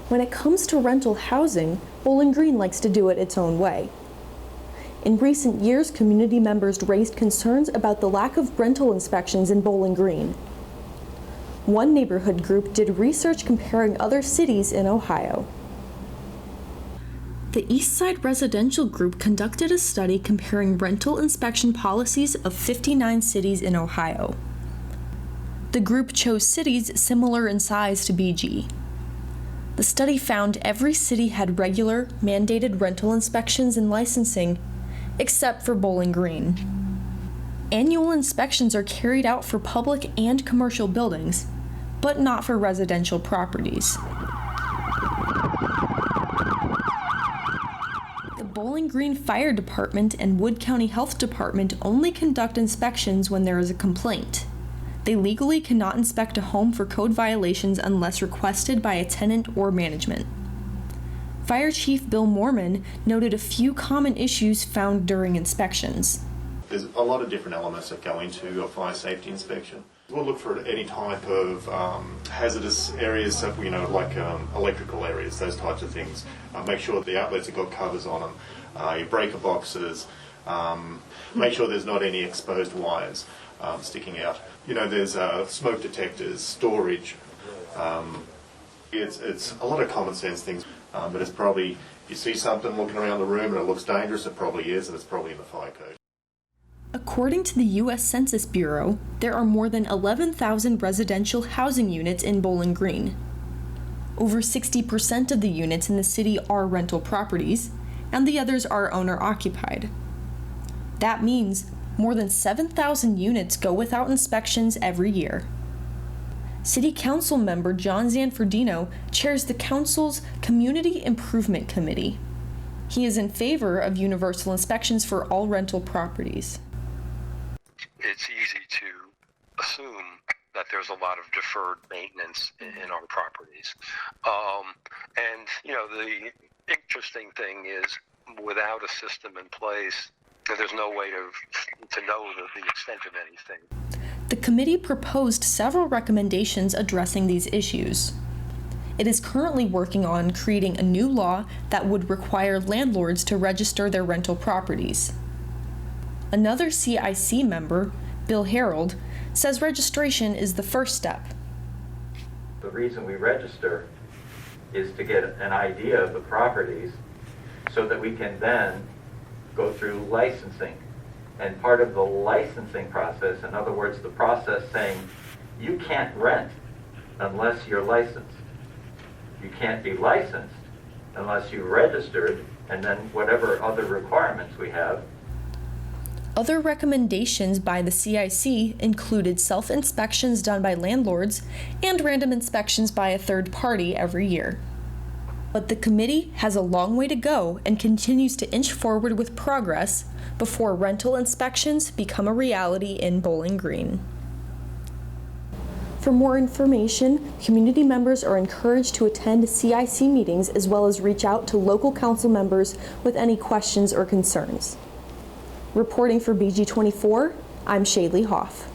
When it comes to rental housing, Bowling Green likes to do it its own way. In recent years, community members raised concerns about the lack of rental inspections in Bowling Green. One neighborhood group did research comparing other cities in Ohio. The Eastside Residential Group conducted a study comparing rental inspection policies of 59 cities in Ohio. The group chose cities similar in size to BG. The study found every city had regular, mandated rental inspections and licensing, except for Bowling Green. Annual inspections are carried out for public and commercial buildings, but not for residential properties. The Bowling Green Fire Department and Wood County Health Department only conduct inspections when there is a complaint. They legally cannot inspect a home for code violations unless requested by a tenant or management. Fire Chief Bill Mormon noted a few common issues found during inspections. There's a lot of different elements that go into a fire safety inspection. We'll look for any type of hazardous areas, like electrical areas, those types of things. Make sure the outlets have got covers on them, your breaker boxes, make sure there's not any exposed wires sticking out. There's smoke detectors, storage. It's a lot of common sense things, but it's probably, you see something looking around the room and it looks dangerous, it probably is, and it's probably in the fire code. According to the U.S. Census Bureau, there are more than 11,000 residential housing units in Bowling Green. Over 60% of the units in the city are rental properties, and the others are owner-occupied. That means more than 7,000 units go without inspections every year. City Council member John Zanfordino chairs the Council's Community Improvement Committee. He is in favor of universal inspections for all rental properties. It's easy to assume that there's a lot of deferred maintenance in our properties. The interesting thing is, without a system in place, there's no way to know the extent of anything. The committee proposed several recommendations addressing these issues. It is currently working on creating a new law that would require landlords to register their rental properties. Another CIC member, Bill Harold, says registration is the first step. The reason we register is to get an idea of the properties so that we can then go through licensing. And part of the licensing process, in other words, the process saying you can't rent unless you're licensed. You can't be licensed unless you registered, and then whatever other requirements we have. Other recommendations by the CIC included self-inspections done by landlords and random inspections by a third party every year. But the committee has a long way to go and continues to inch forward with progress before rental inspections become a reality in Bowling Green. For more information, community members are encouraged to attend CIC meetings as well as reach out to local council members with any questions or concerns. Reporting for BG24, I'm Shaylee Hoff.